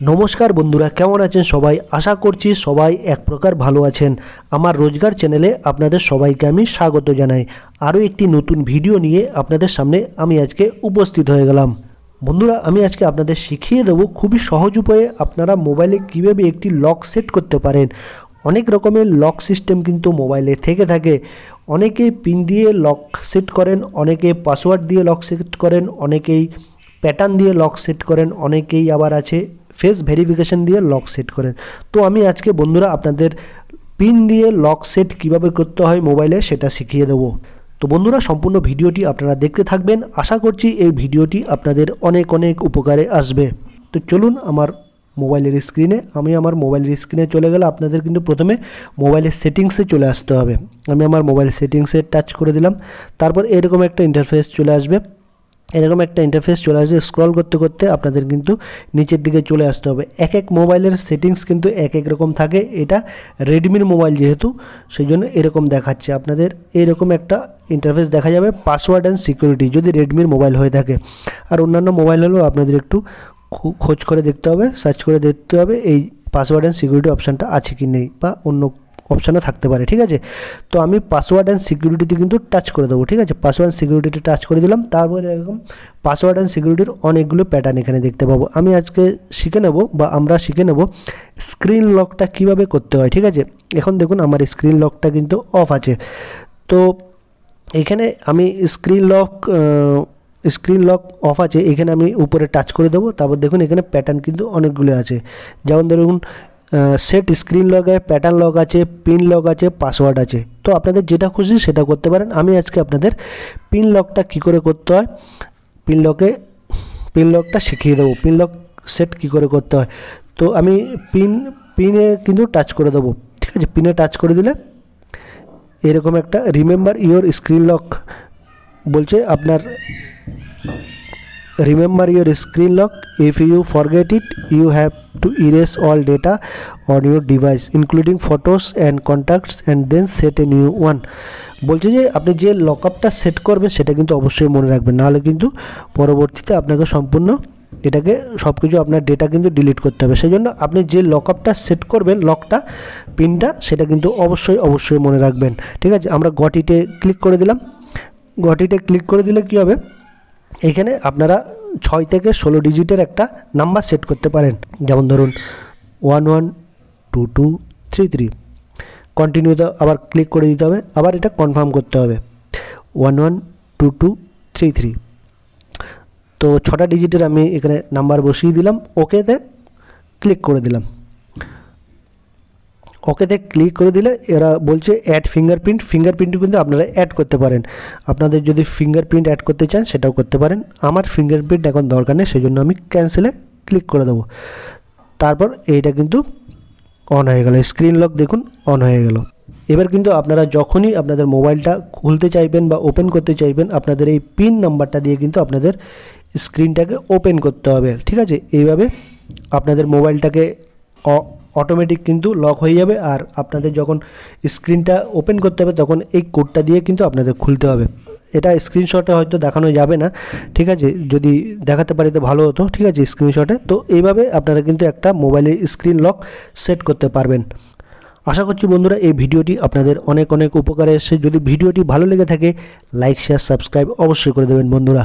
নমস্কার বন্ধুরা, কেমন আছেন সবাই? আশা করছি সবাই এক প্রকার ভালো আছেন। আমার রোজগার চ্যানেলে আপনাদের সবাইকে আমি স্বাগত জানাই। আরও একটি নতুন ভিডিও নিয়ে আপনাদের সামনে আমি আজকে উপস্থিত হয়ে গেলাম। বন্ধুরা, আমি আজকে আপনাদের শিখিয়ে দেবো খুবই সহজ উপায়ে আপনারা মোবাইলে কীভাবে একটি লক সেট করতে পারেন। অনেক রকমের লক সিস্টেম কিন্তু মোবাইলে থেকে থাকে। অনেকেই পিন দিয়ে লক সেট করেন, অনেকে পাসওয়ার্ড দিয়ে লক সেট করেন, অনেকেই প্যাটার্ন দিয়ে লক সেট করেন, অনেকেই আবার আছে ফেস ভেরিফিকেশন দিয়ে লক সেট করেন। তো আমি আজকে বন্ধুরা আপনাদের পিন দিয়ে লক সেট কিভাবে করতে হয় মোবাইলে সেটা শিখিয়ে দেবো। তো বন্ধুরা, সম্পূর্ণ ভিডিওটি আপনারা দেখতে থাকবেন। আশা করছি এই ভিডিওটি আপনাদের অনেক অনেক উপকারে আসবে। তো চলুন আমার মোবাইলের স্ক্রিনে চলে গেলে আপনাদের কিন্তু প্রথমে মোবাইলের সেটিংসে চলে আসতে হবে। আমি আমার মোবাইল সেটিংসে টাচ করে দিলাম। তারপর এরকম একটা ইন্টারফেস চলে আসবে। স্ক্রল করতে করতে আপনাদের কিন্তু নিচের দিকে চলে আসতে হবে। এক এক মোবাইলের সেটিংস কিন্তু এক এক রকম থাকে। এটা রেডমির মোবাইল যেহেতু, সেই জন্য এরকম দেখাচ্ছে। আপনাদের এরকম একটা ইন্টারফেস দেখা যাবে, পাসওয়ার্ড অ্যান্ড সিকিউরিটি, যদি রেডমির মোবাইল হয়ে থাকে। আর অন্যান্য মোবাইল হলেও আপনাদের একটু খোঁজ করে দেখতে হবে, সার্চ করে দেখতে হবে এই পাসওয়ার্ড অ্যান্ড সিকিউরিটি অপশানটা আছে কি নেই, বা অন্য অপশানও থাকতে পারে। ঠিক আছে, তো আমি পাসওয়ার্ড অ্যান্ড সিকিউরিটিতে কিন্তু টাচ করে দেবো। ঠিক আছে, পাসওয়ার্ড সিকিউরিটিতে টাচ করে দিলাম। তারপরে এরকম পাসওয়ার্ড অ্যান্ড সিকিউরিটির অনেকগুলো প্যাটার্ন এখানে দেখতে পাবো। আমি আজকে আমরা শিখে নেব স্ক্রিন লকটা কিভাবে করতে হয়। ঠিক আছে, এখন দেখুন আমার স্ক্রিন লকটা কিন্তু অফ আছে। তো এখানে আমি স্ক্রিন লক অফ আছে, এখানে আমি উপরে টাচ করে দেবো। তারপর দেখুন এখানে প্যাটার্ন কিন্তু অনেকগুলো আছে। যেমন ধরুন সেট স্ক্রিন লক আছে, প্যাটার্ন লক আছে, পিন লক আছে, পাসওয়ার্ড আছে। তো আপনাদের যেটা খুশি সেটা করতে পারেন। আমি আজকে আপনাদের পিন লকটা কী করে করতে হয়, পিন লকটা শিখিয়ে দেবো। পিন লক সেট কী করে করতে হয়। তো আমি পিনে কিন্তু টাচ করে দেবো। ঠিক আছে, পিনে টাচ করে দিলে এরকম একটা রিমেম্বার ইওর স্ক্রিন লক বলছে। আপনার remember your screen lock, if you forget it you have to erase all data on your device including photos and contacts and then set a new one। বলছে যে আপনি যে লকআপটা set করবেন সেটা কিন্তু অবশ্যই মনে রাখবেন, নাহলে কিন্তু পরবর্তীতে আপনাকে সম্পূর্ণ এটাকে সব কিছু আপনার ডেটা কিন্তু ডিলিট করতে হবে। সেই জন্য আপনি যে লকআপটা সেট করবেন, লকটা পিনটা, সেটা কিন্তু অবশ্যই মনে রাখবেন। ঠিক আছে, আমরা গটিতে ক্লিক করে দিলাম। গটিতে ক্লিক করে দিলে কী হবে, এখানে আপনারা 6 থেকে 16 ডিজিটের একটা নাম্বার সেট করতে পারেন। যেমন ধরুন 112233, কন্টিনিউতে আবার ক্লিক করে দিতে হবে। আবার এটা কনফার্ম করতে হবে 112233। তো 6টা ডিজিটের আমি এখানে নাম্বার বসিয়ে দিলাম। ওকেতে ক্লিক করে দিলাম। ওকেতে ক্লিক করে দিলে এরা বলছে অ্যাড ফিঙ্গারপ্রিন্ট কিন্তু আপনারা অ্যাড করতে পারেন। আপনাদের যদি ফিঙ্গারপ্রিন্ট অ্যাড করতে চান সেটাও করতে পারেন। আমার ফিঙ্গারপ্রিন্ট এখন দরকার নেই, সেই জন্য আমি ক্যান্সেলে ক্লিক করে দেবো। তারপর এইটা কিন্তু অন হয়ে গেল, স্ক্রিন লক দেখুন অন হয়ে গেল। এবার কিন্তু আপনারা যখনই আপনাদের মোবাইলটা খুলতে চাইবেন বা ওপেন করতে চাইবেন, আপনাদের এই পিন নাম্বারটা দিয়ে কিন্তু আপনাদের স্ক্রিনটাকে ওপেন করতে হবে। ঠিক আছে, এইভাবে আপনাদের মোবাইলটাকে অটোমেটিক কিন্তু লক হয়ে যাবে। আর আপনাদের যখন স্ক্রিনটা ওপেন করতে হবে তখন এই কোডটা দিয়ে কিন্তু আপনাদের খুলতে হবে। এটা স্ক্রিনশটে হয়তো দেখানো যাবে না, ঠিক আছে, যদি দেখাতে পারি তো ভালো হতো। ঠিক আছে, স্ক্রিনশটে। তো এইভাবে আপনারা কিন্তু একটা মোবাইলের স্ক্রিন লক সেট করতে পারবেন। আশা করছি বন্ধুরা এই ভিডিওটি আপনাদের অনেক উপকারে এসেছে। যদি ভিডিওটি ভালো লেগে থাকে লাইক, শেয়ার, সাবস্ক্রাইব অবশ্যই করে দেবেন বন্ধুরা।